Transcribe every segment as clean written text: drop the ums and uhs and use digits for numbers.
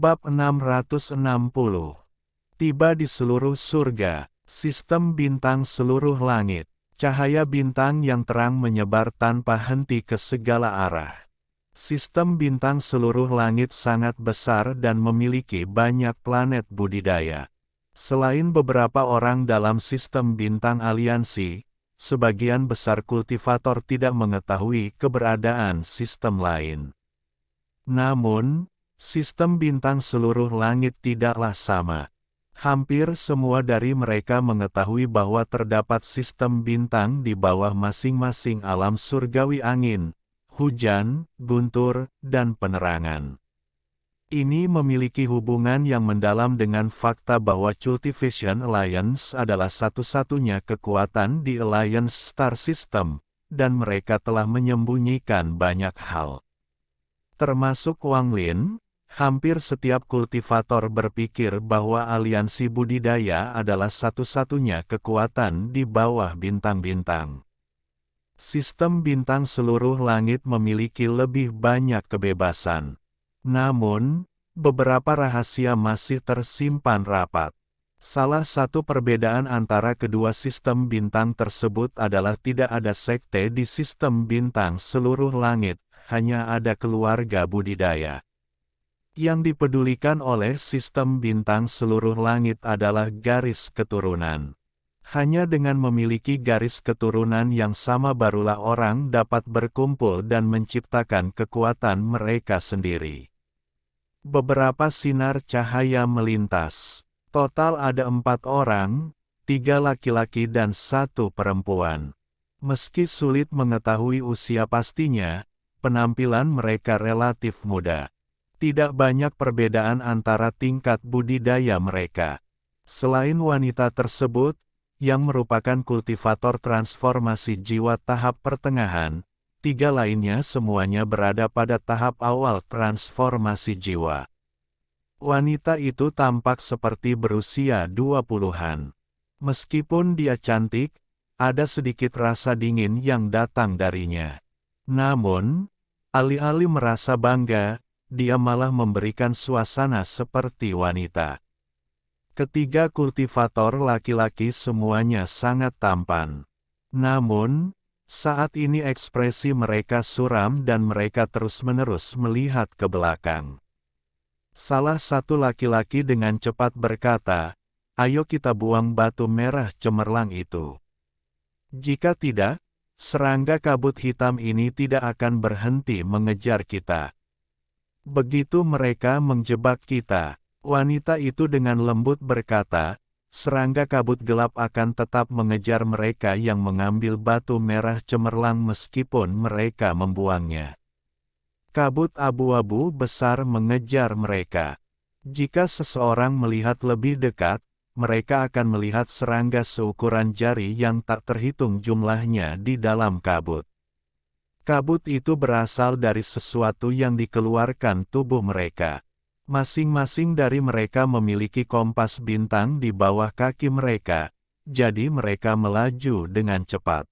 Bab 660. Tiba di seluruh surga, sistem bintang seluruh langit, cahaya bintang yang terang menyebar tanpa henti ke segala arah. Sistem bintang seluruh langit sangat besar dan memiliki banyak planet budidaya. Selain beberapa orang dalam sistem bintang aliansi, sebagian besar kultivator tidak mengetahui keberadaan sistem lain. Namun, sistem bintang seluruh langit tidaklah sama. Hampir semua dari mereka mengetahui bahwa terdapat sistem bintang di bawah masing-masing alam surgawi: angin, hujan, guntur, dan penerangan. Ini memiliki hubungan yang mendalam dengan fakta bahwa Cultivation Alliance adalah satu-satunya kekuatan di Alliance Star System, dan mereka telah menyembunyikan banyak hal. Termasuk Wang Lin, hampir setiap kultivator berpikir bahwa aliansi budidaya adalah satu-satunya kekuatan di bawah bintang-bintang. Sistem bintang seluruh langit memiliki lebih banyak kebebasan. Namun, beberapa rahasia masih tersimpan rapat. Salah satu perbedaan antara kedua sistem bintang tersebut adalah tidak ada sekte di sistem bintang seluruh langit, hanya ada keluarga budidaya. Yang dipedulikan oleh sistem bintang seluruh langit adalah garis keturunan. Hanya dengan memiliki garis keturunan yang sama barulah orang dapat berkumpul dan menciptakan kekuatan mereka sendiri. Beberapa sinar cahaya melintas. Total ada 4 orang, 3 laki-laki dan 1 perempuan. Meski sulit mengetahui usia pastinya, penampilan mereka relatif muda. Tidak banyak perbedaan antara tingkat budidaya mereka. Selain wanita tersebut, yang merupakan kultivator transformasi jiwa tahap pertengahan, 3 lainnya semuanya berada pada tahap awal transformasi jiwa. Wanita itu tampak seperti berusia 20-an. Meskipun dia cantik, ada sedikit rasa dingin yang datang darinya. Namun, alih-alih merasa bangga, dia malah memberikan suasana seperti wanita. Ketiga kultivator laki-laki semuanya sangat tampan. Namun, saat ini ekspresi mereka suram dan mereka terus-menerus melihat ke belakang. Salah satu laki-laki dengan cepat berkata, "Ayo kita buang batu merah cemerlang itu. Jika tidak, serangga kabut hitam ini tidak akan berhenti mengejar kita. Begitu mereka menjebak kita," wanita itu dengan lembut berkata, "serangga kabut gelap akan tetap mengejar mereka yang mengambil batu merah cemerlang meskipun mereka membuangnya. Kabut abu-abu besar mengejar mereka. Jika seseorang melihat lebih dekat, mereka akan melihat serangga seukuran jari yang tak terhitung jumlahnya di dalam kabut. Kabut itu berasal dari sesuatu yang dikeluarkan tubuh mereka. Masing-masing dari mereka memiliki kompas bintang di bawah kaki mereka, jadi mereka melaju dengan cepat.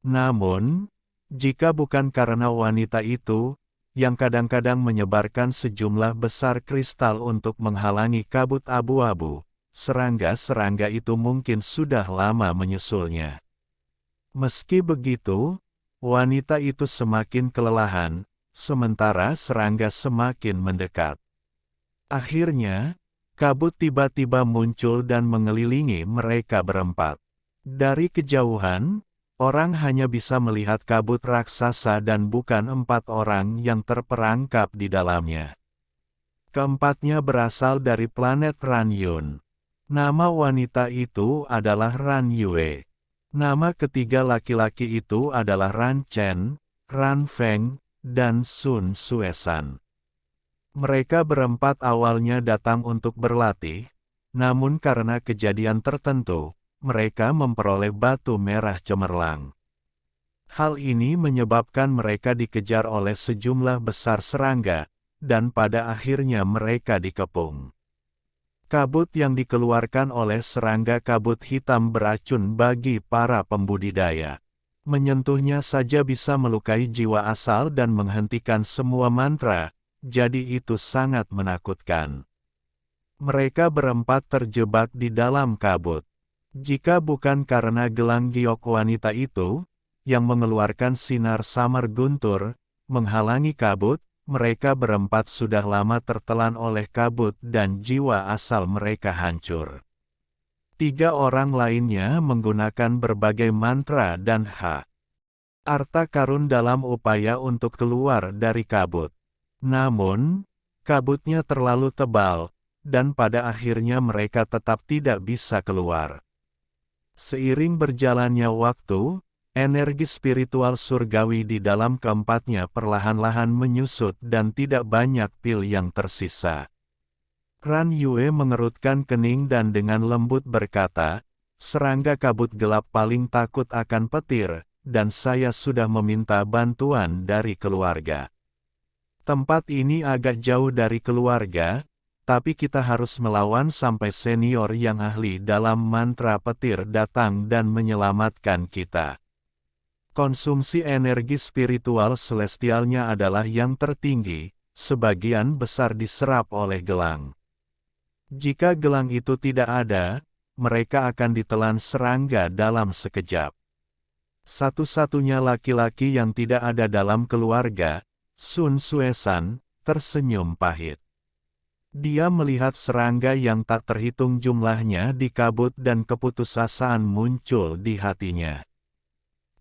Namun, jika bukan karena wanita itu, yang kadang-kadang menyebarkan sejumlah besar kristal untuk menghalangi kabut abu-abu, serangga-serangga itu mungkin sudah lama menyusulnya. Meski begitu, wanita itu semakin kelelahan, sementara serangga semakin mendekat. Akhirnya, kabut tiba-tiba muncul dan mengelilingi mereka berempat. Dari kejauhan, orang hanya bisa melihat kabut raksasa dan bukan 4 orang yang terperangkap di dalamnya. Keempatnya berasal dari planet Ranyun. Nama wanita itu adalah Ran Yue. Nama ketiga laki-laki itu adalah Ran Chen, Ran Feng, dan Sun Suesan. Mereka berempat awalnya datang untuk berlatih, namun karena kejadian tertentu, mereka memperoleh batu merah cemerlang. Hal ini menyebabkan mereka dikejar oleh sejumlah besar serangga, dan pada akhirnya mereka dikepung. Kabut yang dikeluarkan oleh serangga kabut hitam beracun bagi para pembudidaya. Menyentuhnya saja bisa melukai jiwa asal dan menghentikan semua mantra, jadi itu sangat menakutkan. Mereka berempat terjebak di dalam kabut. Jika bukan karena gelang giok wanita itu, yang mengeluarkan sinar samar guntur, menghalangi kabut, mereka berempat sudah lama tertelan oleh kabut dan jiwa asal mereka hancur. 3 orang lainnya menggunakan berbagai mantra dan harta karun dalam upaya untuk keluar dari kabut. Namun, kabutnya terlalu tebal, dan pada akhirnya mereka tetap tidak bisa keluar. Seiring berjalannya waktu, energi spiritual surgawi di dalam keempatnya perlahan-lahan menyusut dan tidak banyak pil yang tersisa. Ran Yue mengerutkan kening dan dengan lembut berkata, serangga kabut gelap paling takut akan petir, dan saya sudah meminta bantuan dari keluarga. Tempat ini agak jauh dari keluarga, tapi kita harus melawan sampai senior yang ahli dalam mantra petir datang dan menyelamatkan kita. Konsumsi energi spiritual celestialnya adalah yang tertinggi, sebagian besar diserap oleh gelang. Jika gelang itu tidak ada, mereka akan ditelan serangga dalam sekejap. Satu-satunya laki-laki yang tidak ada dalam keluarga, Sun Xuesan, tersenyum pahit. Dia melihat serangga yang tak terhitung jumlahnya di kabut dan keputusasaan muncul di hatinya.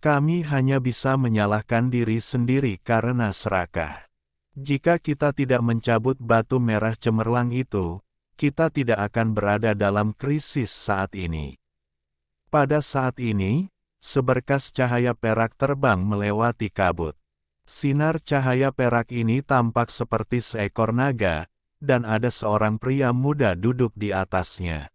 Kami hanya bisa menyalahkan diri sendiri karena serakah. Jika kita tidak mencabut batu merah cemerlang itu, kita tidak akan berada dalam krisis saat ini. Pada saat ini, seberkas cahaya perak terbang melewati kabut. Sinar cahaya perak ini tampak seperti seekor naga, dan ada seorang pria muda duduk di atasnya.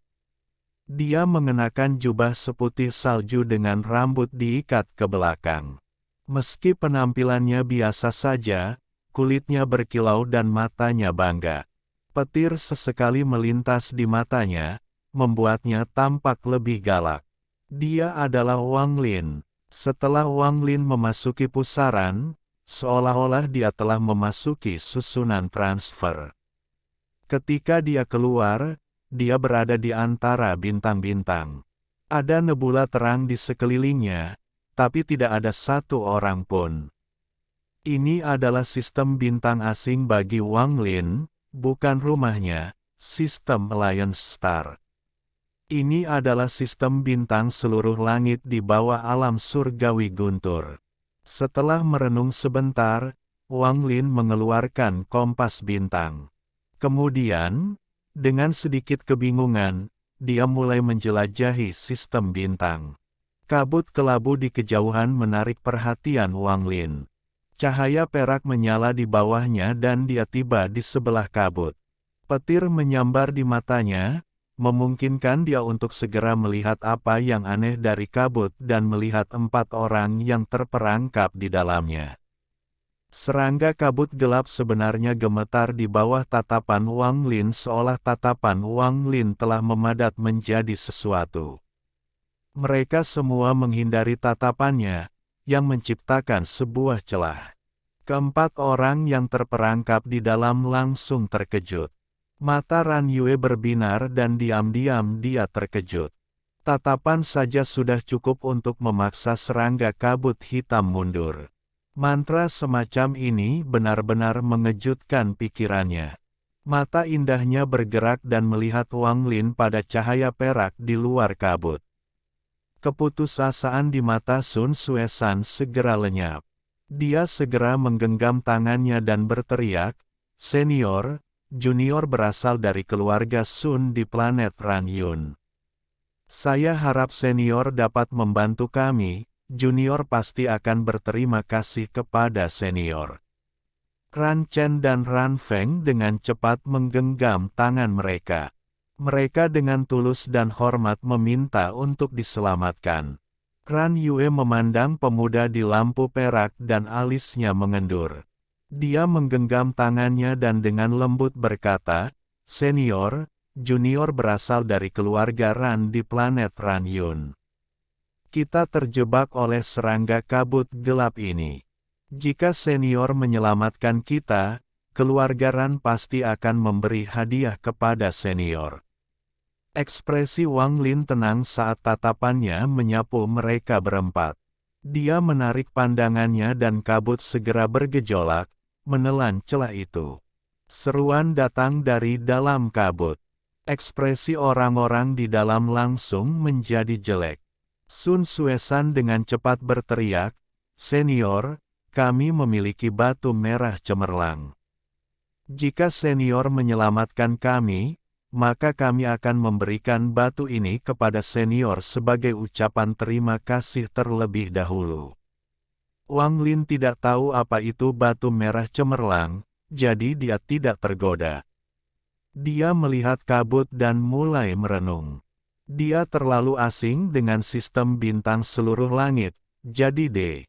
Dia mengenakan jubah seputih salju dengan rambut diikat ke belakang. Meski penampilannya biasa saja, kulitnya berkilau dan matanya bangga. Petir sesekali melintas di matanya, membuatnya tampak lebih galak. Dia adalah Wang Lin. Setelah Wang Lin memasuki pusaran, seolah-olah dia telah memasuki susunan transfer. Ketika dia keluar, dia berada di antara bintang-bintang. Ada nebula terang di sekelilingnya, tapi tidak ada satu orang pun. Ini adalah sistem bintang asing bagi Wang Lin, bukan rumahnya, sistem Alliance Star. Ini adalah sistem bintang seluruh langit di bawah alam surgawi guntur. Setelah merenung sebentar, Wang Lin mengeluarkan kompas bintang. Kemudian, dengan sedikit kebingungan, dia mulai menjelajahi sistem bintang. Kabut kelabu di kejauhan menarik perhatian Wang Lin. Cahaya perak menyala di bawahnya dan dia tiba di sebelah kabut. Petir menyambar di matanya, memungkinkan dia untuk segera melihat apa yang aneh dari kabut dan melihat 4 orang yang terperangkap di dalamnya. Serangga kabut gelap sebenarnya gemetar di bawah tatapan Wang Lin seolah tatapan Wang Lin telah memadat menjadi sesuatu. Mereka semua menghindari tatapannya, yang menciptakan sebuah celah. Keempat orang yang terperangkap di dalam langsung terkejut. Mata Ran Yue berbinar dan diam-diam dia terkejut. Tatapan saja sudah cukup untuk memaksa serangga kabut hitam mundur. Mantra semacam ini benar-benar mengejutkan pikirannya. Mata indahnya bergerak dan melihat Wang Lin pada cahaya perak di luar kabut. Keputusasaan di mata Sun Xuesan segera lenyap. Dia segera menggenggam tangannya dan berteriak, "Senior, junior berasal dari keluarga Sun di planet Ranyun. Saya harap senior dapat membantu kami, junior pasti akan berterima kasih kepada senior." Ran Chen dan Ran Feng dengan cepat menggenggam tangan mereka. Mereka dengan tulus dan hormat meminta untuk diselamatkan. Ran Yue memandang pemuda di lampu perak dan alisnya mengendur. Dia menggenggam tangannya dan dengan lembut berkata, "Senior, junior berasal dari keluarga Ran di planet Ranyun. Kita terjebak oleh serangga kabut gelap ini. Jika senior menyelamatkan kita, keluarga Ran pasti akan memberi hadiah kepada senior. Ekspresi Wang Lin tenang saat tatapannya menyapu mereka berempat. Dia menarik pandangannya dan kabut segera bergejolak, menelan celah itu. Seruan datang dari dalam kabut. Ekspresi orang-orang di dalam langsung menjadi jelek. Sun Xuesan dengan cepat berteriak, "Senior, kami memiliki batu merah cemerlang. Jika senior menyelamatkan kami, maka kami akan memberikan batu ini kepada senior sebagai ucapan terima kasih terlebih dahulu." Wang Lin tidak tahu apa itu batu merah cemerlang, jadi dia tidak tergoda. Dia melihat kabut dan mulai merenung. Dia terlalu asing dengan sistem bintang seluruh langit, jadi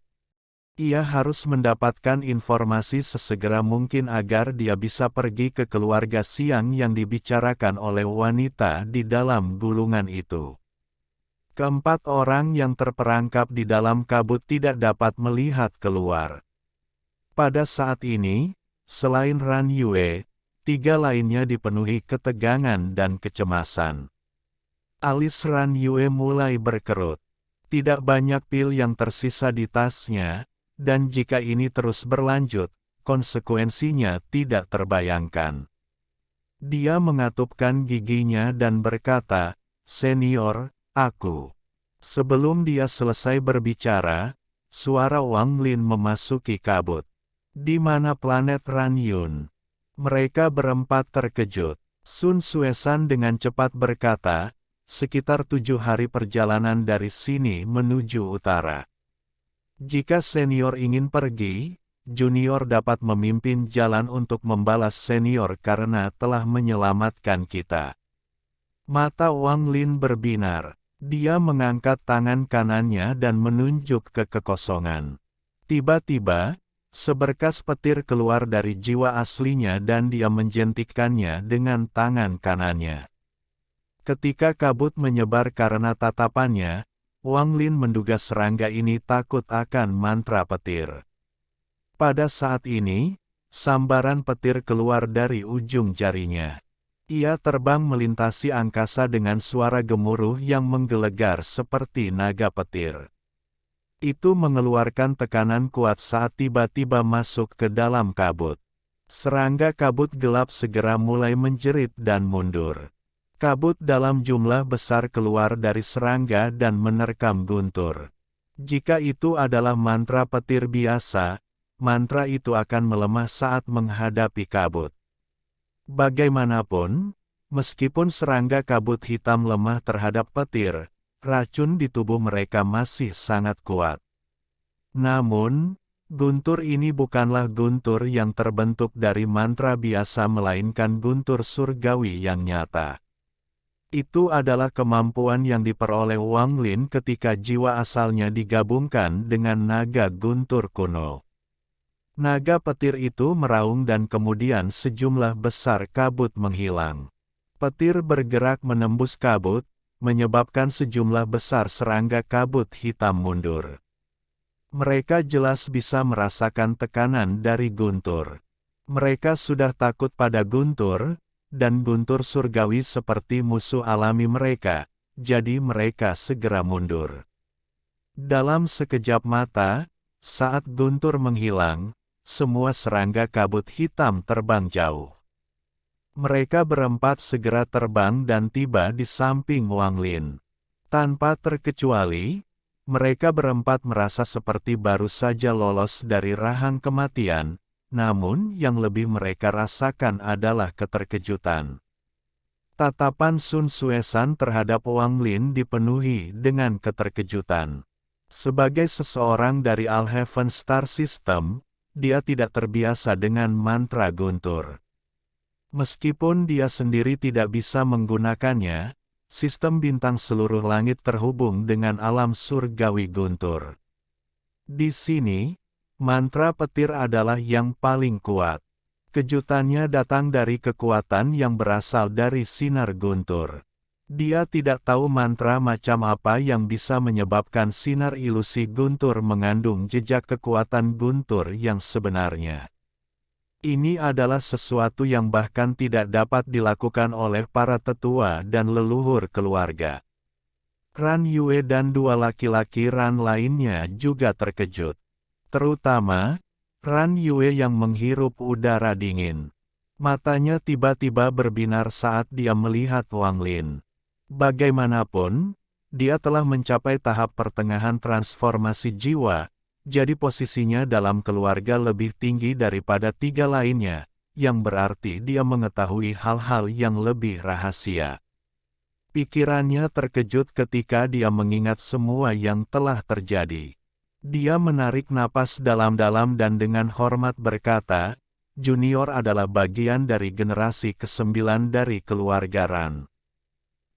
ia harus mendapatkan informasi sesegera mungkin agar dia bisa pergi ke keluarga Siang yang dibicarakan oleh wanita di dalam gulungan itu. Keempat orang yang terperangkap di dalam kabut tidak dapat melihat keluar. Pada saat ini, selain Ran Yue, 3 lainnya dipenuhi ketegangan dan kecemasan. Alis Ran Yue mulai berkerut. Tidak banyak pil yang tersisa di tasnya, dan jika ini terus berlanjut, konsekuensinya tidak terbayangkan. Dia mengatupkan giginya dan berkata, "Senior, aku." Sebelum dia selesai berbicara, suara Wang Lin memasuki kabut. Di mana planet Ran Yun? Mereka berempat terkejut. Sun Xuesan dengan cepat berkata, "Sekitar 7 hari perjalanan dari sini menuju utara. Jika senior ingin pergi, junior dapat memimpin jalan untuk membalas senior karena telah menyelamatkan kita." Mata Wang Lin berbinar. Dia mengangkat tangan kanannya dan menunjuk ke kekosongan. Tiba-tiba, seberkas petir keluar dari jiwa aslinya dan dia menjentikkannya dengan tangan kanannya. Ketika kabut menyebar karena tatapannya, Wang Lin menduga serangga ini takut akan mantra petir. Pada saat ini, sambaran petir keluar dari ujung jarinya. Ia terbang melintasi angkasa dengan suara gemuruh yang menggelegar seperti naga petir. Itu mengeluarkan tekanan kuat saat tiba-tiba masuk ke dalam kabut. Serangga kabut gelap segera mulai menjerit dan mundur. Kabut dalam jumlah besar keluar dari serangga dan menerkam guntur. Jika itu adalah mantra petir biasa, mantra itu akan melemah saat menghadapi kabut. Bagaimanapun, meskipun serangga kabut hitam lemah terhadap petir, racun di tubuh mereka masih sangat kuat. Namun, guntur ini bukanlah guntur yang terbentuk dari mantra biasa melainkan guntur surgawi yang nyata. Itu adalah kemampuan yang diperoleh Wang Lin ketika jiwa asalnya digabungkan dengan naga guntur kuno. Naga petir itu meraung dan kemudian sejumlah besar kabut menghilang. Petir bergerak menembus kabut, menyebabkan sejumlah besar serangga kabut hitam mundur. Mereka jelas bisa merasakan tekanan dari guntur. Mereka sudah takut pada guntur, dan guntur surgawi seperti musuh alami mereka, jadi mereka segera mundur. Dalam sekejap mata, saat guntur menghilang, semua serangga kabut hitam terbang jauh. Mereka berempat segera terbang dan tiba di samping Wang Lin. Tanpa terkecuali, mereka berempat merasa seperti baru saja lolos dari rahang kematian, namun yang lebih mereka rasakan adalah keterkejutan. Tatapan Sun Xuesan terhadap Wang Lin dipenuhi dengan keterkejutan. Sebagai seseorang dari All Heaven Star System, dia tidak terbiasa dengan mantra guntur. Meskipun dia sendiri tidak bisa menggunakannya, sistem bintang seluruh langit terhubung dengan alam surgawi guntur. Di sini, mantra petir adalah yang paling kuat. Kejutannya datang dari kekuatan yang berasal dari sinar guntur. Dia tidak tahu mantra macam apa yang bisa menyebabkan sinar ilusi guntur mengandung jejak kekuatan guntur yang sebenarnya. Ini adalah sesuatu yang bahkan tidak dapat dilakukan oleh para tetua dan leluhur keluarga. Ran Yue dan dua laki-laki Ran lainnya juga terkejut. Terutama, Ran Yue yang menghirup udara dingin. Matanya tiba-tiba berbinar saat dia melihat Wang Lin. Bagaimanapun, dia telah mencapai tahap pertengahan transformasi jiwa, jadi posisinya dalam keluarga lebih tinggi daripada tiga lainnya, yang berarti dia mengetahui hal-hal yang lebih rahasia. Pikirannya terkejut ketika dia mengingat semua yang telah terjadi. Dia menarik napas dalam-dalam dan dengan hormat berkata, Junior adalah bagian dari generasi ke-9 dari keluarga Ran.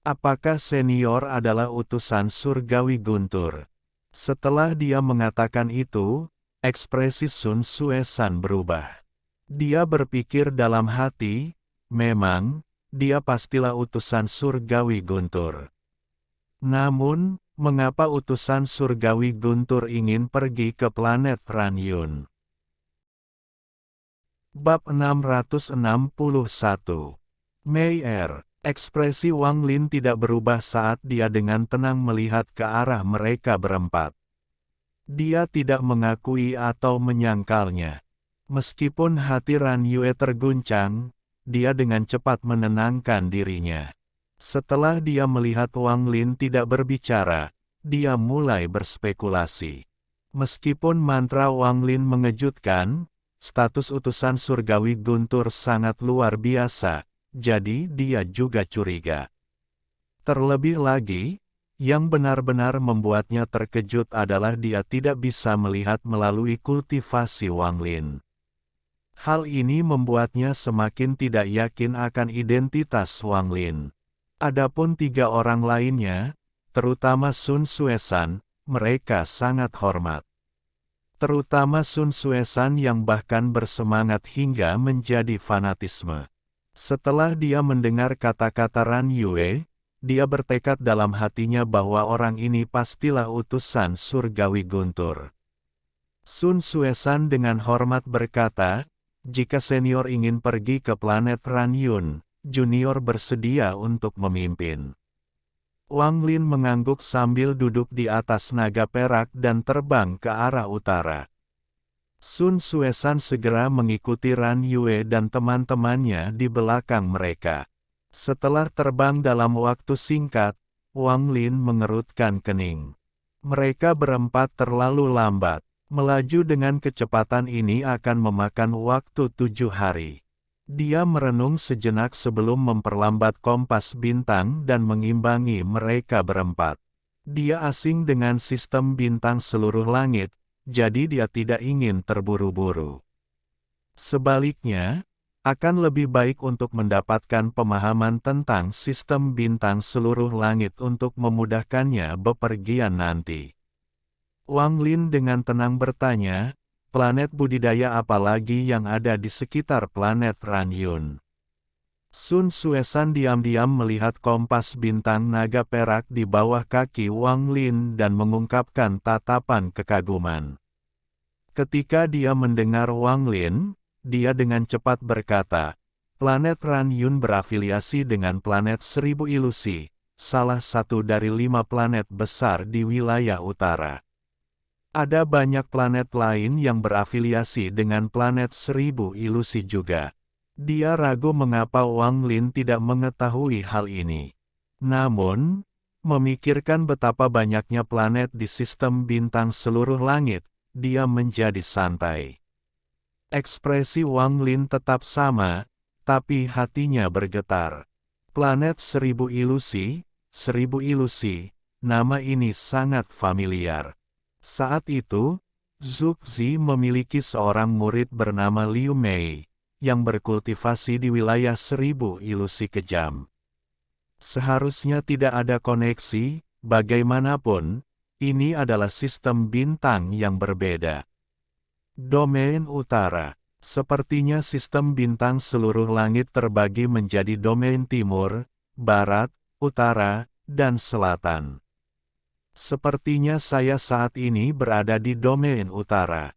Apakah senior adalah utusan surgawi Guntur? Setelah dia mengatakan itu, ekspresi Sun Suesan berubah. Dia berpikir dalam hati, memang, dia pastilah utusan surgawi Guntur. Namun, mengapa utusan surgawi Guntur ingin pergi ke planet Ranyun? Bab 661. Mei. Ekspresi Wang Lin tidak berubah saat dia dengan tenang melihat ke arah mereka berempat. Dia tidak mengakui atau menyangkalnya. Meskipun hati Ran Yue terguncang, dia dengan cepat menenangkan dirinya. Setelah dia melihat Wang Lin tidak berbicara, dia mulai berspekulasi. Meskipun mantra Wang Lin mengejutkan, status utusan surgawi Guntur sangat luar biasa, jadi dia juga curiga. Terlebih lagi, yang benar-benar membuatnya terkejut adalah dia tidak bisa melihat melalui kultivasi Wang Lin. Hal ini membuatnya semakin tidak yakin akan identitas Wang Lin. Adapun tiga orang lainnya, terutama Sun Suesan, mereka sangat hormat. Terutama Sun Suesan yang bahkan bersemangat hingga menjadi fanatisme. Setelah dia mendengar kata-kata Ran Yue, dia bertekad dalam hatinya bahwa orang ini pastilah utusan surgawi Guntur. Sun Suesan dengan hormat berkata, jika senior ingin pergi ke planet Ranyun, junior bersedia untuk memimpin. Wang Lin mengangguk sambil duduk di atas naga perak dan terbang ke arah utara. Sun Suesan segera mengikuti Ran Yue dan teman-temannya di belakang mereka. Setelah terbang dalam waktu singkat, Wang Lin mengerutkan kening. Mereka berempat terlalu lambat. Melaju dengan kecepatan ini akan memakan waktu 7 hari. Dia merenung sejenak sebelum memperlambat kompas bintang dan mengimbangi mereka berempat. Dia asing dengan sistem bintang seluruh langit, jadi dia tidak ingin terburu-buru. Sebaliknya, akan lebih baik untuk mendapatkan pemahaman tentang sistem bintang seluruh langit untuk memudahkannya bepergian nanti. Wang Lin dengan tenang bertanya, planet budidaya apa lagi yang ada di sekitar planet Ranyun? Sun Suesan diam-diam melihat kompas bintang naga perak di bawah kaki Wang Lin dan mengungkapkan tatapan kekaguman. Ketika dia mendengar Wang Lin, dia dengan cepat berkata, planet Ranyun berafiliasi dengan planet 1000 ilusi, salah satu dari 5 planet besar di wilayah utara. Ada banyak planet lain yang berafiliasi dengan planet 1000 ilusi juga. Dia ragu mengapa Wang Lin tidak mengetahui hal ini. Namun, memikirkan betapa banyaknya planet di sistem bintang seluruh langit, dia menjadi santai. Ekspresi Wang Lin tetap sama, tapi hatinya bergetar. Planet 1000 ilusi, 1000 ilusi, nama ini sangat familiar. Saat itu, Zhu Zi memiliki seorang murid bernama Liu Mei, yang berkultivasi di wilayah 1000 ilusi kejam. Seharusnya tidak ada koneksi, bagaimanapun, ini adalah sistem bintang yang berbeda. Domain utara. Sepertinya sistem bintang seluruh langit terbagi menjadi domain timur, barat, utara, dan selatan. Sepertinya saya saat ini berada di domain utara.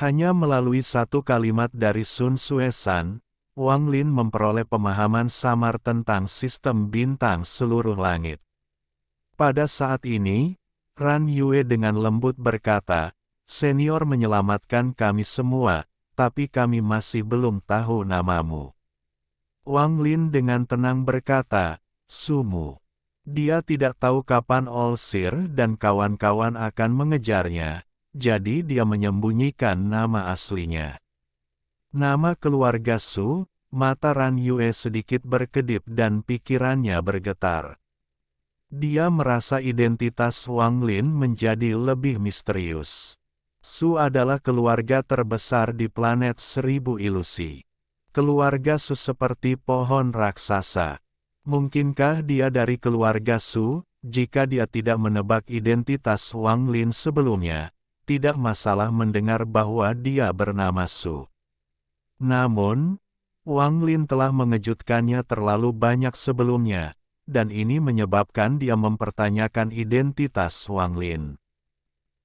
Hanya melalui satu kalimat dari Sun Xuesan, Wang Lin memperoleh pemahaman samar tentang sistem bintang seluruh langit. Pada saat ini, Ran Yue dengan lembut berkata, "Senior menyelamatkan kami semua, tapi kami masih belum tahu namamu." Wang Lin dengan tenang berkata, "Sumu." Dia tidak tahu kapan Olsir dan kawan-kawan akan mengejarnya, jadi dia menyembunyikan nama aslinya. Nama keluarga Su, mata Ran Yue sedikit berkedip dan pikirannya bergetar. Dia merasa identitas Wang Lin menjadi lebih misterius. Su adalah keluarga terbesar di planet Seribu Ilusi. Keluarga Su seperti pohon raksasa. Mungkinkah dia dari keluarga Su? Jika dia tidak menebak identitas Wang Lin sebelumnya, tidak masalah mendengar bahwa dia bernama Su. Namun, Wang Lin telah mengejutkannya terlalu banyak sebelumnya, dan ini menyebabkan dia mempertanyakan identitas Wang Lin.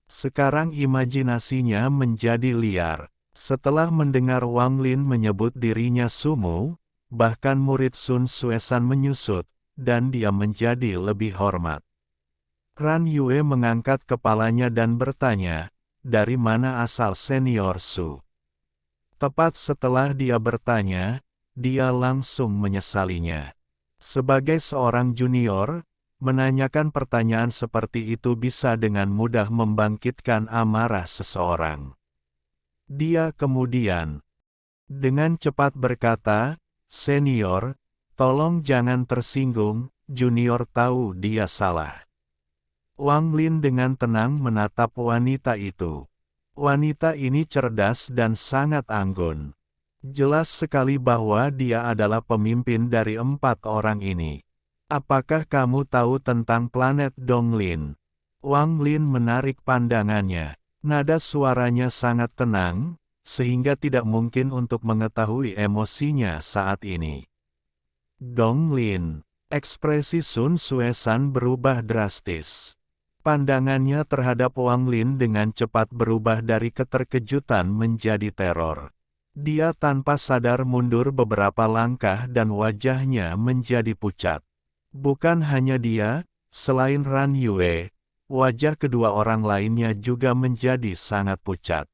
Sekarang imajinasinya menjadi liar. Setelah mendengar Wang Lin menyebut dirinya Sumu, bahkan murid Sun Xuesan menyusut, dan dia menjadi lebih hormat. Ran Yue mengangkat kepalanya dan bertanya, "Dari mana asal senior Su?" Tepat setelah dia bertanya, dia langsung menyesalinya. Sebagai seorang junior, menanyakan pertanyaan seperti itu bisa dengan mudah membangkitkan amarah seseorang. Dia kemudian, dengan cepat berkata, "Senior, tolong jangan tersinggung, junior tahu dia salah." Wang Lin dengan tenang menatap wanita itu. Wanita ini cerdas dan sangat anggun. Jelas sekali bahwa dia adalah pemimpin dari 4 orang ini. "Apakah kamu tahu tentang planet Donglin?" Wang Lin menarik pandangannya. Nada suaranya sangat tenang, sehingga tidak mungkin untuk mengetahui emosinya saat ini. "Donglin." Ekspresi Sun Xuesan berubah drastis. Pandangannya terhadap Wang Lin dengan cepat berubah dari keterkejutan menjadi teror. Dia tanpa sadar mundur beberapa langkah dan wajahnya menjadi pucat. Bukan hanya dia, selain Ran Yue, wajah kedua orang lainnya juga menjadi sangat pucat.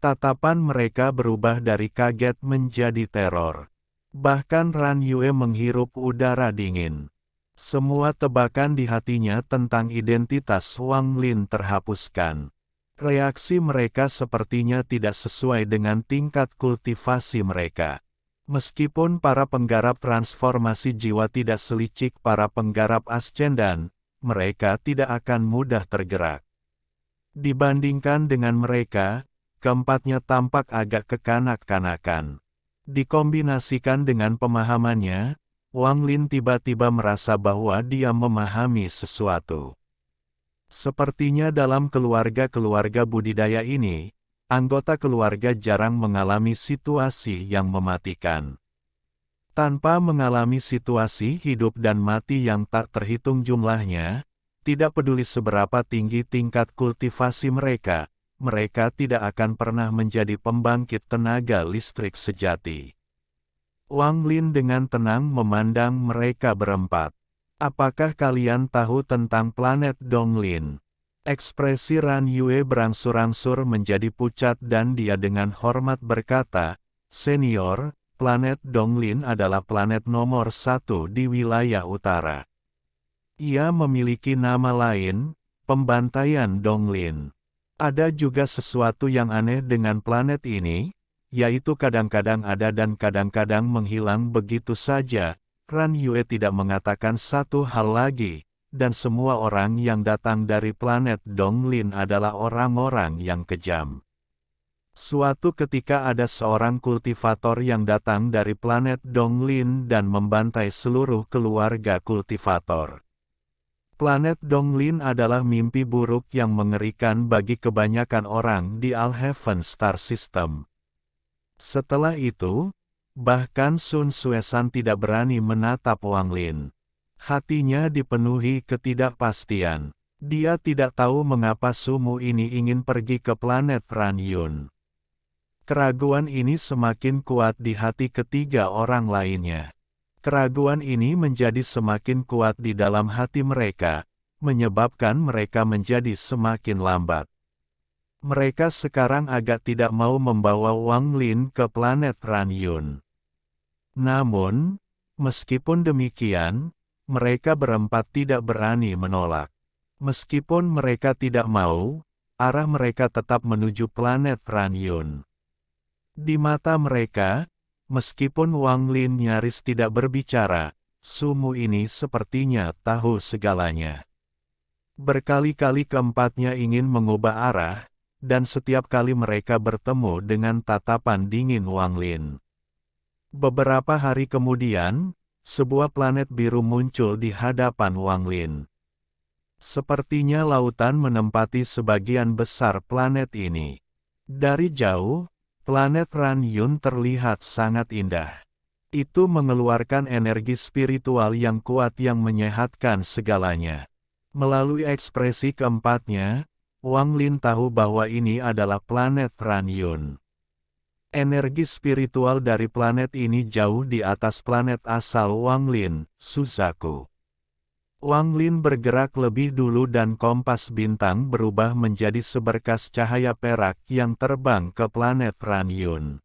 Tatapan mereka berubah dari kaget menjadi teror. Bahkan Ran Yue menghirup udara dingin. Semua tebakan di hatinya tentang identitas Wang Lin terhapuskan. Reaksi mereka sepertinya tidak sesuai dengan tingkat kultivasi mereka. Meskipun para penggarap transformasi jiwa tidak selicik para penggarap ascendan, mereka tidak akan mudah tergerak. Dibandingkan dengan mereka, keempatnya tampak agak kekanak-kanakan. Dikombinasikan dengan pemahamannya, Wang Lin tiba-tiba merasa bahwa dia memahami sesuatu. Sepertinya dalam keluarga-keluarga budidaya ini, anggota keluarga jarang mengalami situasi yang mematikan. Tanpa mengalami situasi hidup dan mati yang tak terhitung jumlahnya, tidak peduli seberapa tinggi tingkat kultivasi mereka, mereka tidak akan pernah menjadi pembangkit tenaga listrik sejati. Wang Lin dengan tenang memandang mereka berempat. "Apakah kalian tahu tentang planet Donglin?" Ekspresi Ran Yue berangsur-angsur menjadi pucat dan dia dengan hormat berkata, "Senior, planet Donglin adalah planet nomor 1 di wilayah utara. Ia memiliki nama lain, pembantaian Donglin. Ada juga sesuatu yang aneh dengan planet ini, yaitu kadang-kadang ada dan kadang-kadang menghilang begitu saja." Ran Yue tidak mengatakan satu hal lagi, dan semua orang yang datang dari planet Donglin adalah orang-orang yang kejam. Suatu ketika ada seorang kultivator yang datang dari planet Donglin dan membantai seluruh keluarga kultivator. Planet Donglin adalah mimpi buruk yang mengerikan bagi kebanyakan orang di Alhaven Star System. Setelah itu, bahkan Sun Xuesan tidak berani menatap Wang Lin. Hatinya dipenuhi ketidakpastian. Dia tidak tahu mengapa sumu ini ingin pergi ke planet Ranyun. Keraguan ini semakin kuat di hati ketiga orang lainnya. Keraguan ini menjadi semakin kuat di dalam hati mereka, menyebabkan mereka menjadi semakin lambat. Mereka sekarang agak tidak mau membawa Wang Lin ke planet Ranyun. Namun, meskipun demikian, mereka berempat tidak berani menolak. Meskipun mereka tidak mau, arah mereka tetap menuju planet Ranyun. Di mata mereka, meskipun Wang Lin nyaris tidak berbicara, sumu ini sepertinya tahu segalanya. Berkali-kali keempatnya ingin mengubah arah, dan setiap kali mereka bertemu dengan tatapan dingin Wang Lin. Beberapa hari kemudian, sebuah planet biru muncul di hadapan Wang Lin. Sepertinya lautan menempati sebagian besar planet ini. Dari jauh, planet Ranyun terlihat sangat indah. Itu mengeluarkan energi spiritual yang kuat yang menyehatkan segalanya. Melalui ekspresi keempatnya, Wang Lin tahu bahwa ini adalah planet Ranyun. Energi spiritual dari planet ini jauh di atas planet asal Wang Lin, Suzaku. Wang Lin bergerak lebih dulu dan kompas bintang berubah menjadi seberkas cahaya perak yang terbang ke planet Ranyun.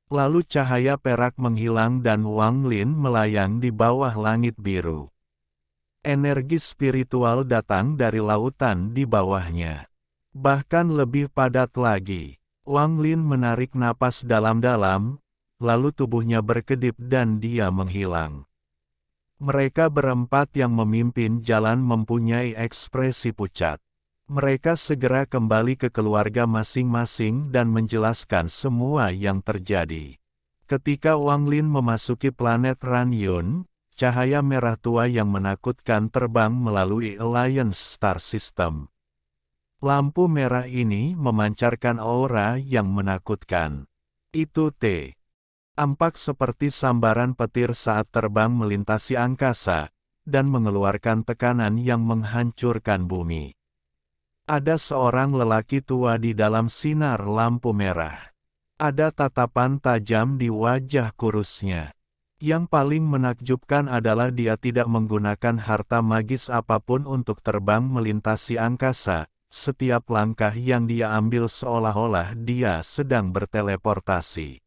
Lalu cahaya perak menghilang dan Wang Lin melayang di bawah langit biru. Energi spiritual datang dari lautan di bawahnya. Bahkan lebih padat lagi. Wang Lin menarik napas dalam-dalam, lalu tubuhnya berkedip dan dia menghilang. Mereka berempat yang memimpin jalan mempunyai ekspresi pucat. Mereka segera kembali ke keluarga masing-masing dan menjelaskan semua yang terjadi. Ketika Wang Lin memasuki planet Ranyun, cahaya merah tua yang menakutkan terbang melalui Alliance Star System. Lampu merah ini memancarkan aura yang menakutkan. Itu tampak seperti sambaran petir saat terbang melintasi angkasa, dan mengeluarkan tekanan yang menghancurkan bumi. Ada seorang lelaki tua di dalam sinar lampu merah. Ada tatapan tajam di wajah kurusnya. Yang paling menakjubkan adalah dia tidak menggunakan harta magis apapun untuk terbang melintasi angkasa. Setiap langkah yang dia ambil seolah-olah dia sedang berteleportasi.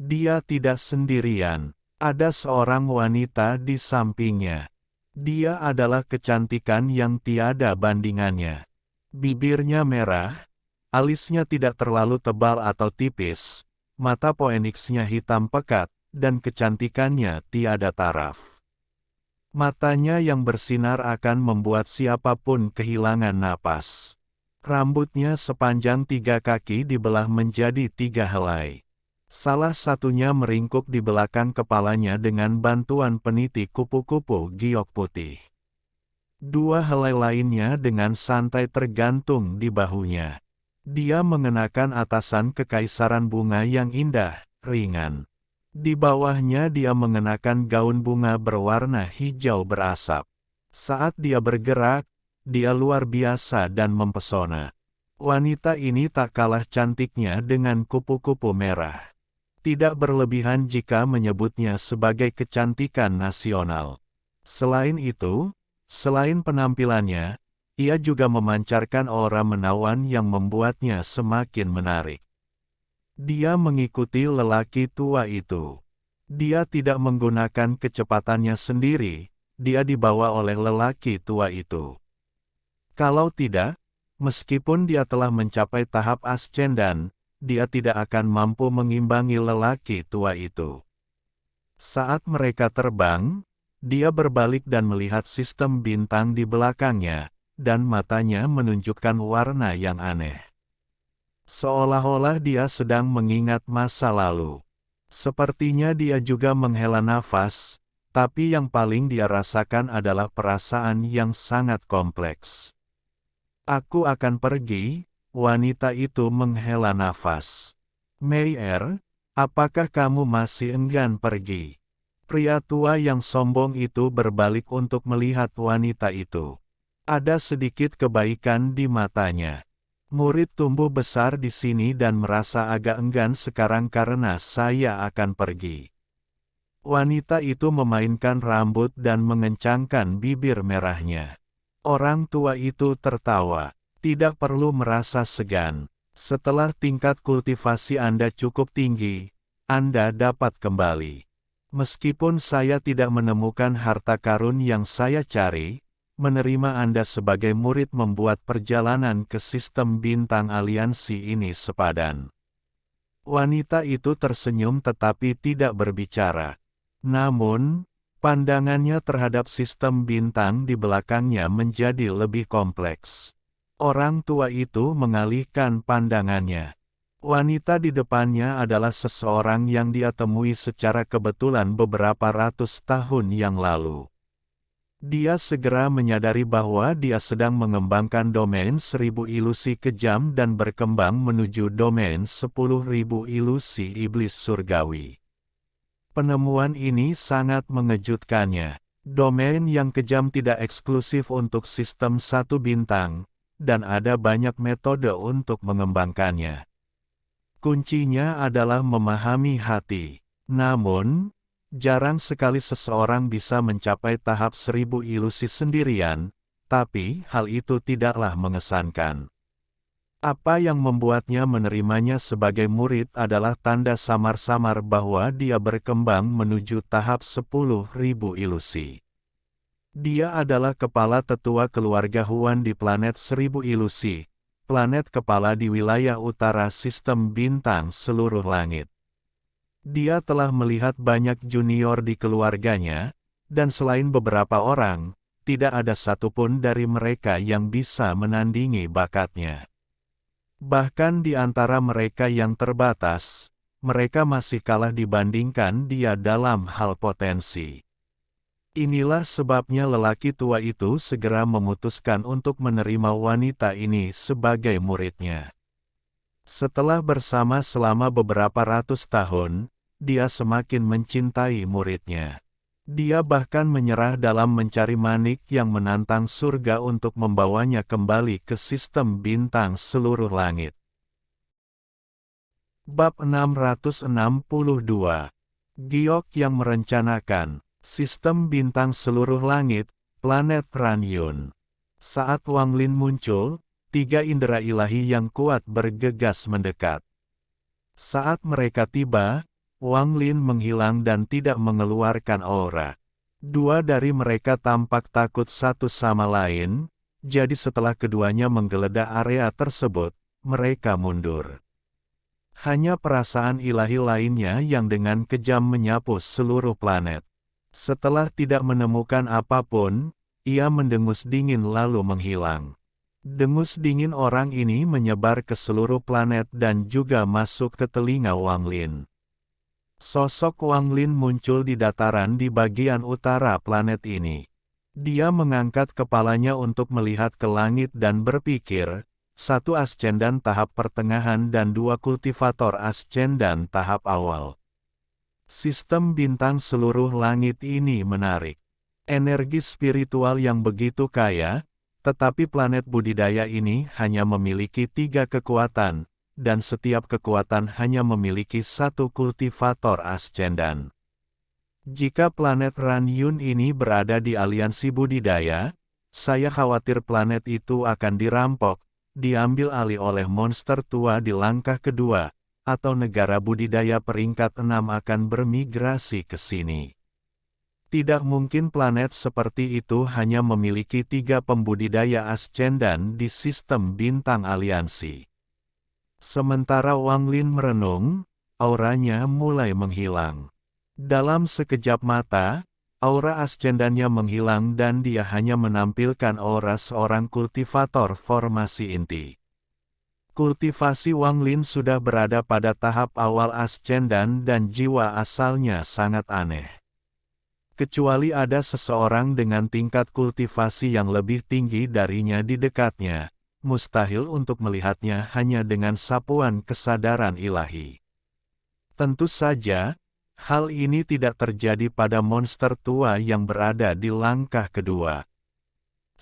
Dia tidak sendirian. Ada seorang wanita di sampingnya. Dia adalah kecantikan yang tiada bandingannya. Bibirnya merah, alisnya tidak terlalu tebal atau tipis, mata poeniksnya hitam pekat, dan kecantikannya tiada taraf. Matanya yang bersinar akan membuat siapapun kehilangan napas. Rambutnya sepanjang 3 kaki dibelah menjadi 3 helai. Salah satunya meringkuk di belakang kepalanya dengan bantuan peniti kupu-kupu giok putih. 2 helai lainnya dengan santai tergantung di bahunya. Dia mengenakan atasan kekaisaran bunga yang indah, ringan. Di bawahnya dia mengenakan gaun bunga berwarna hijau berasap. Saat dia bergerak, dia luar biasa dan mempesona. Wanita ini tak kalah cantiknya dengan kupu-kupu merah. Tidak berlebihan jika menyebutnya sebagai kecantikan nasional. Selain itu, selain penampilannya, ia juga memancarkan aura menawan yang membuatnya semakin menarik. Dia mengikuti lelaki tua itu. Dia tidak menggunakan kecepatannya sendiri, dia dibawa oleh lelaki tua itu. Kalau tidak, meskipun dia telah mencapai tahap ascendan, dia tidak akan mampu mengimbangi lelaki tua itu. Saat mereka terbang, dia berbalik dan melihat sistem bintang di belakangnya, dan matanya menunjukkan warna yang aneh. Seolah-olah dia sedang mengingat masa lalu. Sepertinya dia juga menghela nafas, tapi yang paling dia rasakan adalah perasaan yang sangat kompleks. Aku akan pergi, wanita itu menghela nafas. Meyer, apakah kamu masih enggan pergi? Pria tua yang sombong itu berbalik untuk melihat wanita itu. Ada sedikit kebaikan di matanya. Murid tumbuh besar di sini dan merasa agak enggan sekarang karena saya akan pergi. Wanita itu memainkan rambut dan mengencangkan bibir merahnya. Orang tua itu tertawa. Tidak perlu merasa segan. Setelah tingkat kultivasi Anda cukup tinggi, Anda dapat kembali. Meskipun saya tidak menemukan harta karun yang saya cari, menerima Anda sebagai murid membuat perjalanan ke sistem bintang aliansi ini sepadan. Wanita itu tersenyum tetapi tidak berbicara. Namun, pandangannya terhadap sistem bintang di belakangnya menjadi lebih kompleks. Orang tua itu mengalihkan pandangannya. Wanita di depannya adalah seseorang yang dia temui secara kebetulan beberapa ratus tahun yang lalu. Dia segera menyadari bahwa dia sedang mengembangkan domain 1000 ilusi kejam dan berkembang menuju domain 10.000 ilusi iblis surgawi. Penemuan ini sangat mengejutkannya. Domain yang kejam tidak eksklusif untuk sistem satu bintang, dan ada banyak metode untuk mengembangkannya. Kuncinya adalah memahami hati. Namun, jarang sekali seseorang bisa mencapai tahap 1000 ilusi sendirian, tapi hal itu tidaklah mengesankan. Apa yang membuatnya menerimanya sebagai murid adalah tanda samar-samar bahwa dia berkembang menuju tahap 10.000 ilusi. Dia adalah kepala tetua keluarga Huan di planet 1000 ilusi, planet kepala di wilayah utara sistem bintang seluruh langit. Dia telah melihat banyak junior di keluarganya, dan selain beberapa orang, tidak ada satupun dari mereka yang bisa menandingi bakatnya. Bahkan di antara mereka yang terbatas, mereka masih kalah dibandingkan dia dalam hal potensi. Inilah sebabnya lelaki tua itu segera memutuskan untuk menerima wanita ini sebagai muridnya. Setelah bersama selama beberapa ratus tahun, dia semakin mencintai muridnya. Dia bahkan menyerah dalam mencari manik yang menantang surga untuk membawanya kembali ke sistem bintang seluruh langit. Bab 662. Giok yang merencanakan sistem bintang seluruh langit, planet Ranyun. Saat Wang Lin muncul, 3 indera ilahi yang kuat bergegas mendekat. Saat mereka tiba, Wang Lin menghilang dan tidak mengeluarkan aura. 2 dari mereka tampak takut satu sama lain, jadi setelah keduanya menggeledah area tersebut, mereka mundur. Hanya perasaan ilahi lainnya yang dengan kejam menyapu seluruh planet. Setelah tidak menemukan apapun, ia mendengus dingin lalu menghilang. Dengus dingin orang ini menyebar ke seluruh planet dan juga masuk ke telinga Wang Lin. Sosok Wang Lin muncul di dataran di bagian utara planet ini. Dia mengangkat kepalanya untuk melihat ke langit dan berpikir, 1 ascendan tahap pertengahan dan 2 kultivator ascendan tahap awal. Sistem bintang seluruh langit ini menarik. Energi spiritual yang begitu kaya, tetapi planet budidaya ini hanya memiliki 3 kekuatan, dan setiap kekuatan hanya memiliki 1 kultivator ascendan. Jika planet Ranyun ini berada di aliansi budidaya, saya khawatir planet itu akan dirampok, diambil alih oleh monster tua di langkah kedua, atau negara budidaya peringkat 6 akan bermigrasi ke sini. Tidak mungkin planet seperti itu hanya memiliki 3 pembudidaya ascendan di sistem bintang aliansi. Sementara Wang Lin merenung, auranya mulai menghilang. Dalam sekejap mata, aura ascendannya menghilang dan dia hanya menampilkan aura seorang kultivator formasi inti. Kultivasi Wang Lin sudah berada pada tahap awal ascendan dan jiwa asalnya sangat aneh. Kecuali ada seseorang dengan tingkat kultivasi yang lebih tinggi darinya di dekatnya, mustahil untuk melihatnya hanya dengan sapuan kesadaran ilahi. Tentu saja, hal ini tidak terjadi pada monster tua yang berada di langkah kedua.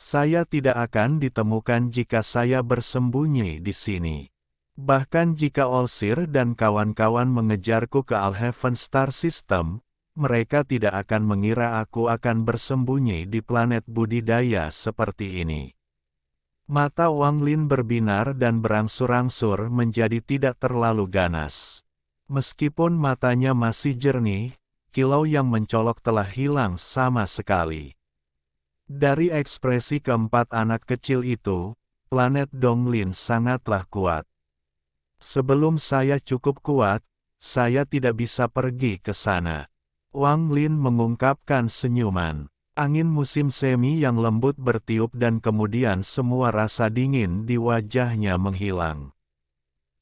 Saya tidak akan ditemukan jika saya bersembunyi di sini. Bahkan jika Olsir dan kawan-kawan mengejarku ke Alhaven Star System, mereka tidak akan mengira aku akan bersembunyi di planet budidaya seperti ini. Mata Wang Lin berbinar dan berangsur-angsur menjadi tidak terlalu ganas. Meskipun matanya masih jernih, kilau yang mencolok telah hilang sama sekali. Dari ekspresi keempat anak kecil itu, planet Donglin sangatlah kuat. Sebelum saya cukup kuat, saya tidak bisa pergi ke sana. Wang Lin mengungkapkan senyuman. Angin musim semi yang lembut bertiup dan kemudian semua rasa dingin di wajahnya menghilang.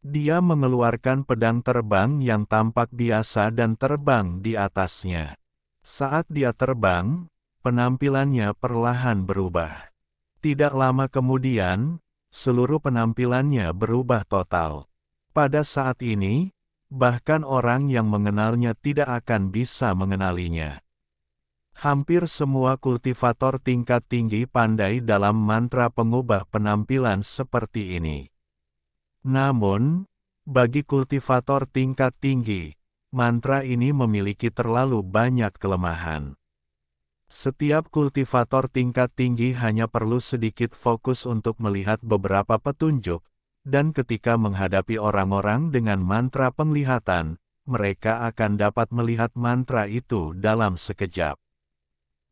Dia mengeluarkan pedang terbang yang tampak biasa dan terbang di atasnya. Saat dia terbang, penampilannya perlahan berubah. Tidak lama kemudian, seluruh penampilannya berubah total. Pada saat ini, bahkan orang yang mengenalnya tidak akan bisa mengenalinya. Hampir semua kultivator tingkat tinggi pandai dalam mantra pengubah penampilan seperti ini. Namun, bagi kultivator tingkat tinggi, mantra ini memiliki terlalu banyak kelemahan. Setiap kultivator tingkat tinggi hanya perlu sedikit fokus untuk melihat beberapa petunjuk, dan ketika menghadapi orang-orang dengan mantra penglihatan, mereka akan dapat melihat mantra itu dalam sekejap.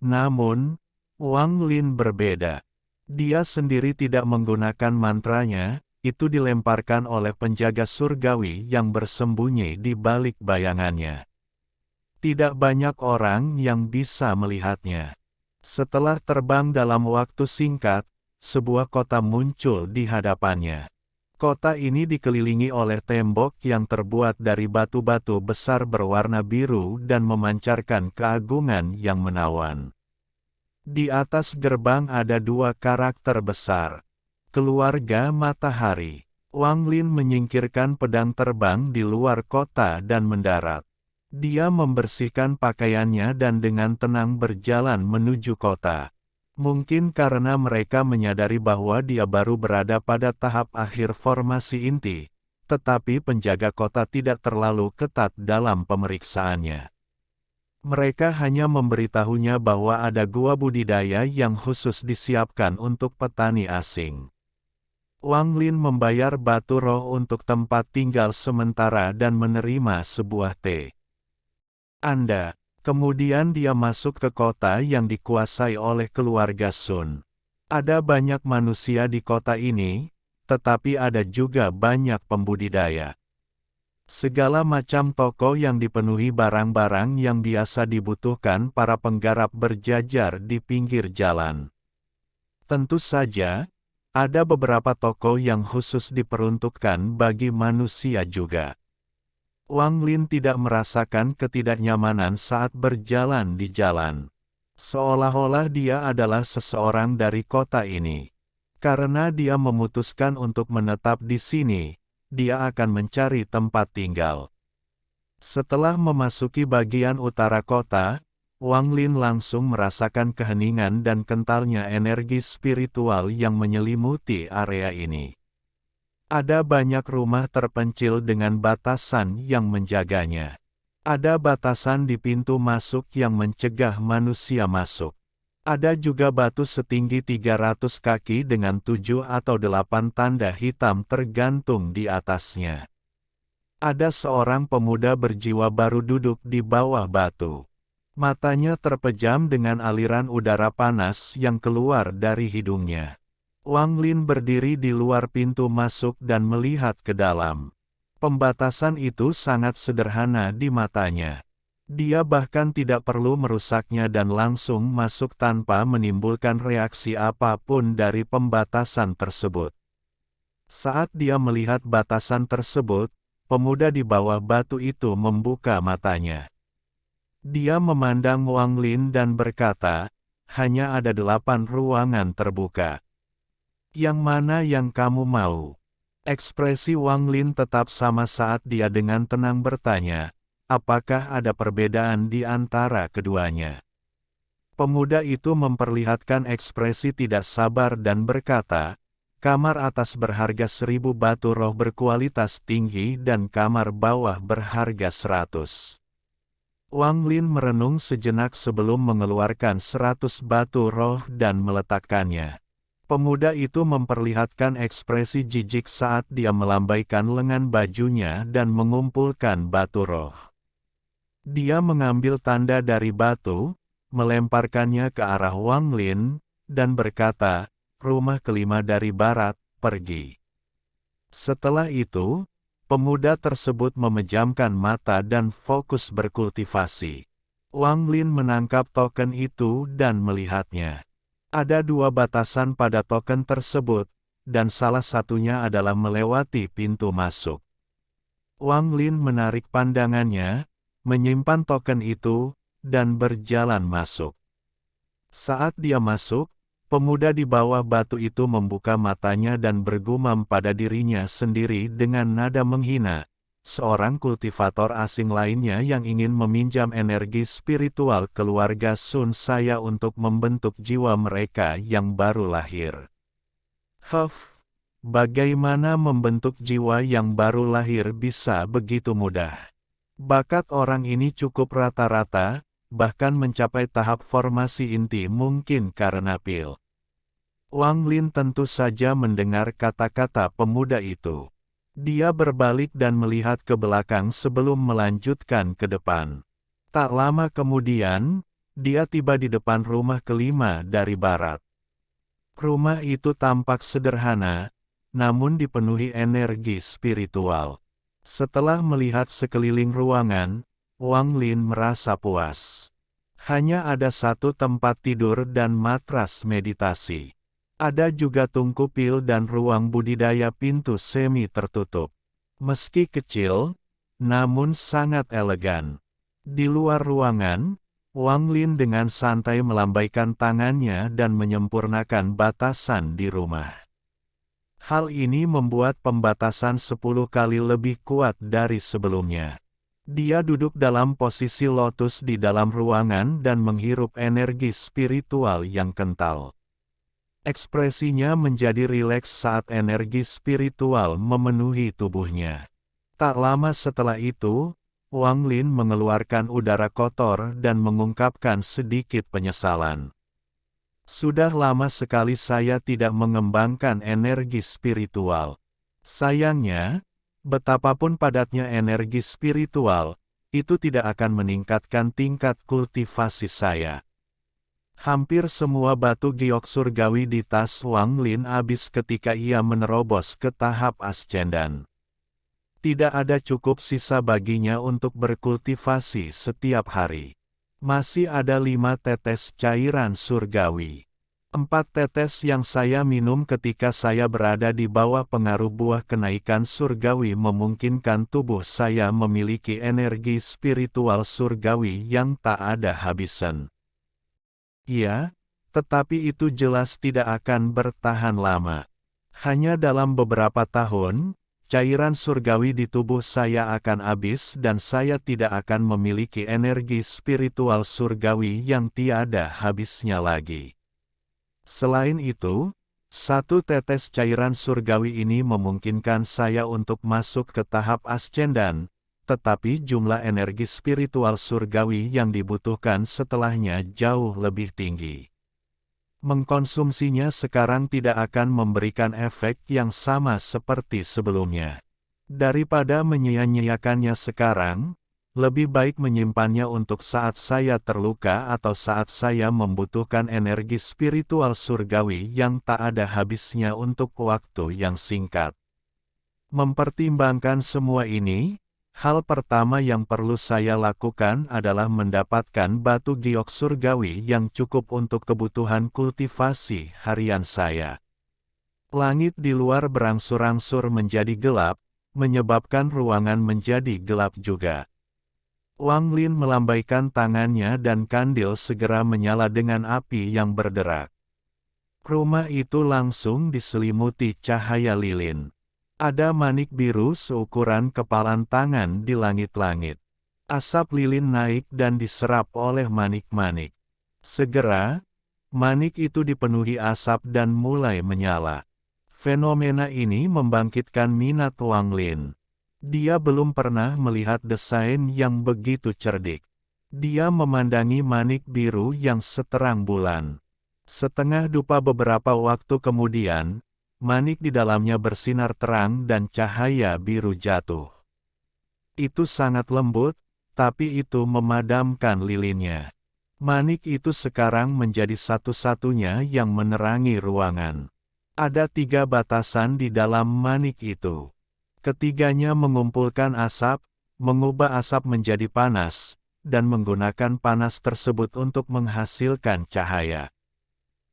Namun, Wang Lin berbeda. Dia sendiri tidak menggunakan mantranya, itu dilemparkan oleh penjaga surgawi yang bersembunyi di balik bayangannya. Tidak banyak orang yang bisa melihatnya. Setelah terbang dalam waktu singkat, sebuah kota muncul di hadapannya. Kota ini dikelilingi oleh tembok yang terbuat dari batu-batu besar berwarna biru dan memancarkan keagungan yang menawan. Di atas gerbang ada dua karakter besar. Keluarga Matahari. Wang Lin menyingkirkan pedang terbang di luar kota dan mendarat. Dia membersihkan pakaiannya dan dengan tenang berjalan menuju kota. Mungkin karena mereka menyadari bahwa dia baru berada pada tahap akhir formasi inti, tetapi penjaga kota tidak terlalu ketat dalam pemeriksaannya. Mereka hanya memberitahunya bahwa ada gua budidaya yang khusus disiapkan untuk petani asing. Wang Lin membayar batu roh untuk tempat tinggal sementara dan menerima sebuah teh. Kemudian dia masuk ke kota yang dikuasai oleh keluarga Sun. Ada banyak manusia di kota ini, tetapi ada juga banyak pembudidaya. Segala macam toko yang dipenuhi barang-barang yang biasa dibutuhkan para penggarap berjajar di pinggir jalan. Tentu saja, ada beberapa toko yang khusus diperuntukkan bagi manusia juga. Wang Lin tidak merasakan ketidaknyamanan saat berjalan di jalan. Seolah-olah dia adalah seseorang dari kota ini. Karena dia memutuskan untuk menetap di sini, dia akan mencari tempat tinggal. Setelah memasuki bagian utara kota, Wang Lin langsung merasakan keheningan dan kentalnya energi spiritual yang menyelimuti area ini. Ada banyak rumah terpencil dengan batasan yang menjaganya. Ada batasan di pintu masuk yang mencegah manusia masuk. Ada juga batu setinggi 300 kaki dengan 7 atau 8 tanda hitam tergantung di atasnya. Ada seorang pemuda berjiwa baru duduk di bawah batu. Matanya terpejam dengan aliran udara panas yang keluar dari hidungnya. Wang Lin berdiri di luar pintu masuk dan melihat ke dalam. Pembatasan itu sangat sederhana di matanya. Dia bahkan tidak perlu merusaknya dan langsung masuk tanpa menimbulkan reaksi apapun dari pembatasan tersebut. Saat dia melihat batasan tersebut, pemuda di bawah batu itu membuka matanya. Dia memandang Wang Lin dan berkata, "Hanya ada 8 ruangan terbuka. Yang mana yang kamu mau?" Ekspresi Wang Lin tetap sama saat dia dengan tenang bertanya, apakah ada perbedaan di antara keduanya. Pemuda itu memperlihatkan ekspresi tidak sabar dan berkata, "Kamar atas berharga 1000 batu roh berkualitas tinggi dan kamar bawah berharga 100." Wang Lin merenung sejenak sebelum mengeluarkan 100 batu roh dan meletakkannya. Pemuda itu memperlihatkan ekspresi jijik saat dia melambaikan lengan bajunya dan mengumpulkan batu roh. Dia mengambil tanda dari batu, melemparkannya ke arah Wang Lin, dan berkata, "Rumah kelima dari barat, pergi." Setelah itu, pemuda tersebut memejamkan mata dan fokus berkultivasi. Wang Lin menangkap token itu dan melihatnya. Ada 2 batasan pada token tersebut, dan salah satunya adalah melewati pintu masuk. Wang Lin menarik pandangannya, menyimpan token itu, dan berjalan masuk. Saat dia masuk, pemuda di bawah batu itu membuka matanya dan bergumam pada dirinya sendiri dengan nada menghina, "Seorang kultivator asing lainnya yang ingin meminjam energi spiritual keluarga Sun saya untuk membentuk jiwa mereka yang baru lahir." Bagaimana membentuk jiwa yang baru lahir bisa begitu mudah? Bakat orang ini cukup rata-rata, bahkan mencapai tahap formasi inti mungkin karena pil. Wang Lin tentu saja mendengar kata-kata pemuda itu. Dia berbalik dan melihat ke belakang sebelum melanjutkan ke depan. Tak lama kemudian, dia tiba di depan rumah kelima dari barat. Rumah itu tampak sederhana, namun dipenuhi energi spiritual. Setelah melihat sekeliling ruangan, Wang Lin merasa puas. Hanya ada 1 tempat tidur dan matras meditasi. Ada juga tungku pil dan ruang budidaya pintu semi tertutup. Meski kecil, namun sangat elegan. Di luar ruangan, Wang Lin dengan santai melambaikan tangannya dan menyempurnakan batasan di rumah. Hal ini membuat pembatasan 10 kali lebih kuat dari sebelumnya. Dia duduk dalam posisi lotus di dalam ruangan dan menghirup energi spiritual yang kental. Ekspresinya menjadi rileks saat energi spiritual memenuhi tubuhnya. Tak lama setelah itu, Wang Lin mengeluarkan udara kotor dan mengungkapkan sedikit penyesalan. "Sudah lama sekali saya tidak mengembangkan energi spiritual. Sayangnya, betapapun padatnya energi spiritual, itu tidak akan meningkatkan tingkat kultivasi saya." Hampir semua batu giok surgawi di tas Wang Lin habis ketika ia menerobos ke tahap ascendan. Tidak ada cukup sisa baginya untuk berkultivasi setiap hari. Masih ada 5 tetes cairan surgawi. 4 tetes yang saya minum ketika saya berada di bawah pengaruh buah kenaikan surgawi memungkinkan tubuh saya memiliki energi spiritual surgawi yang tak ada habisan. Ya, tetapi itu jelas tidak akan bertahan lama. Hanya dalam beberapa tahun, cairan surgawi di tubuh saya akan habis dan saya tidak akan memiliki energi spiritual surgawi yang tiada habisnya lagi. Selain itu, 1 tetes cairan surgawi ini memungkinkan saya untuk masuk ke tahap ascendan, tetapi jumlah energi spiritual surgawi yang dibutuhkan setelahnya jauh lebih tinggi. Mengkonsumsinya sekarang tidak akan memberikan efek yang sama seperti sebelumnya. Daripada menyia-nyiakannya sekarang, lebih baik menyimpannya untuk saat saya terluka atau saat saya membutuhkan energi spiritual surgawi yang tak ada habisnya untuk waktu yang singkat. Mempertimbangkan semua ini, hal pertama yang perlu saya lakukan adalah mendapatkan batu giok surgawi yang cukup untuk kebutuhan kultivasi harian saya. Langit di luar berangsur-angsur menjadi gelap, menyebabkan ruangan menjadi gelap juga. Wang Lin melambaikan tangannya dan kandil segera menyala dengan api yang berderak. Rumah itu langsung diselimuti cahaya lilin. Ada manik biru seukuran kepalan tangan di langit-langit. Asap lilin naik dan diserap oleh manik-manik. Segera, manik itu dipenuhi asap dan mulai menyala. Fenomena ini membangkitkan minat Wang Lin. Dia belum pernah melihat desain yang begitu cerdik. Dia memandangi manik biru yang seterang bulan. Setengah dupa beberapa waktu kemudian, manik di dalamnya bersinar terang dan cahaya biru jatuh. Itu sangat lembut, tapi itu memadamkan lilinnya. Manik itu sekarang menjadi satu-satunya yang menerangi ruangan. Ada 3 batasan di dalam manik itu. Ketiganya mengumpulkan asap, mengubah asap menjadi panas, dan menggunakan panas tersebut untuk menghasilkan cahaya.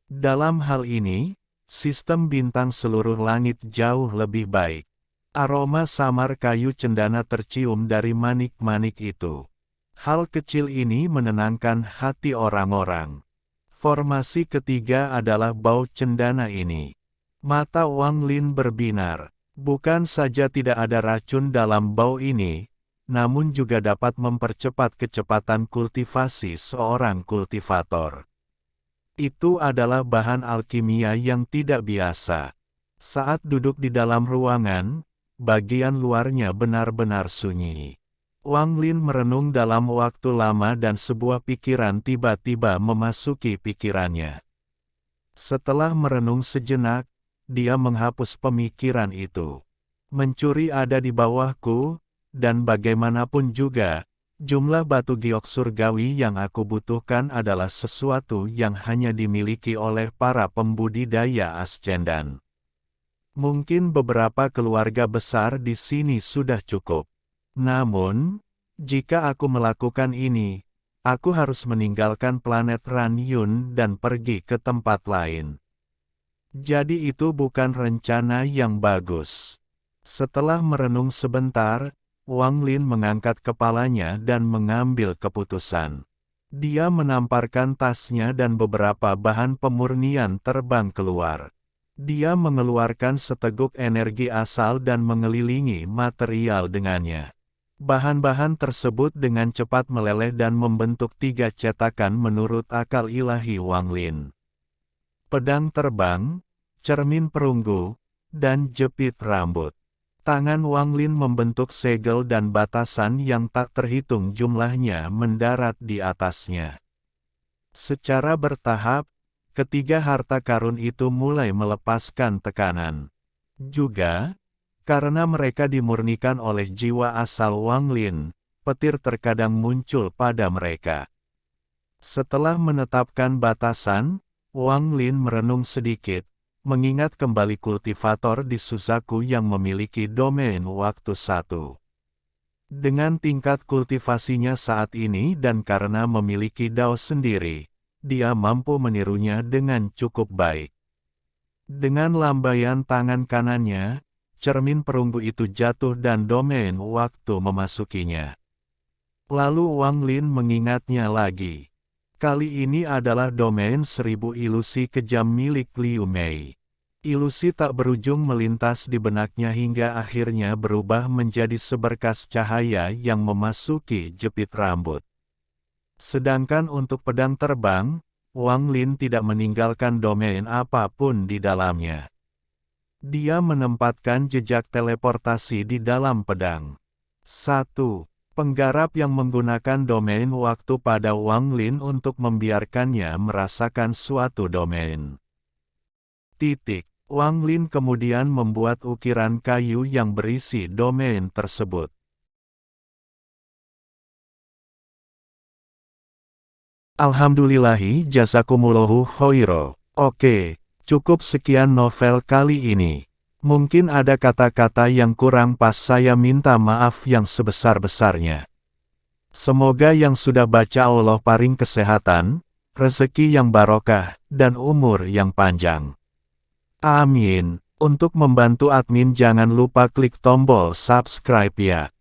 Dalam hal ini, sistem bintang seluruh langit jauh lebih baik. Aroma samar kayu cendana tercium dari manik-manik itu. Hal kecil ini menenangkan hati orang-orang. Formasi ketiga adalah bau cendana ini. Mata Wang Lin berbinar. Bukan saja tidak ada racun dalam bau ini, namun juga dapat mempercepat kecepatan kultivasi seorang kultivator. Itu adalah bahan alkimia yang tidak biasa. Saat duduk di dalam ruangan, bagian luarnya benar-benar sunyi. Wang Lin merenung dalam waktu lama dan sebuah pikiran tiba-tiba memasuki pikirannya. Setelah merenung sejenak, dia menghapus pemikiran itu. Mencuri ada di bawahku, dan bagaimanapun juga, jumlah batu giok surgawi yang aku butuhkan adalah sesuatu yang hanya dimiliki oleh para pembudidaya ascendan. Mungkin beberapa keluarga besar di sini sudah cukup. Namun, jika aku melakukan ini, aku harus meninggalkan planet Ranyun dan pergi ke tempat lain. Jadi itu bukan rencana yang bagus. Setelah merenung sebentar, Wang Lin mengangkat kepalanya dan mengambil keputusan. Dia menamparkan tasnya dan beberapa bahan pemurnian terbang keluar. Dia mengeluarkan seteguk energi asal dan mengelilingi material dengannya. Bahan-bahan tersebut dengan cepat meleleh dan membentuk 3 cetakan menurut akal ilahi Wang Lin. Pedang terbang, cermin perunggu, dan jepit rambut. Tangan Wang Lin membentuk segel dan batasan yang tak terhitung jumlahnya mendarat di atasnya. Secara bertahap, ketiga harta karun itu mulai melepaskan tekanan. Juga, karena mereka dimurnikan oleh jiwa asal Wang Lin, petir terkadang muncul pada mereka. Setelah menetapkan batasan, Wang Lin merenung sedikit, mengingat kembali kultivator di Suzaku yang memiliki domain waktu 1. Dengan tingkat kultivasinya saat ini dan karena memiliki dao sendiri, dia mampu menirunya dengan cukup baik. Dengan lambaian tangan kanannya, cermin perunggu itu jatuh dan domain waktu memasukinya. Lalu Wang Lin mengingatnya lagi. Kali ini adalah domain 1000 ilusi kejam milik Liu Mei. Ilusi tak berujung melintas di benaknya hingga akhirnya berubah menjadi seberkas cahaya yang memasuki jepit rambut. Sedangkan untuk pedang terbang, Wang Lin tidak meninggalkan domain apapun di dalamnya. Dia menempatkan jejak teleportasi di dalam pedang. 1. Penggarap yang menggunakan domain waktu pada Wang Lin untuk membiarkannya merasakan suatu domain. Wang Lin kemudian membuat ukiran kayu yang berisi domain tersebut. Alhamdulillahi jazakumullahu khairo. Oke, cukup sekian novel kali ini. Mungkin ada kata-kata yang kurang pas, saya minta maaf yang sebesar-besarnya. Semoga yang sudah baca Allah paring kesehatan, rezeki yang barokah, dan umur yang panjang. Amin. Untuk membantu admin jangan lupa klik tombol subscribe ya.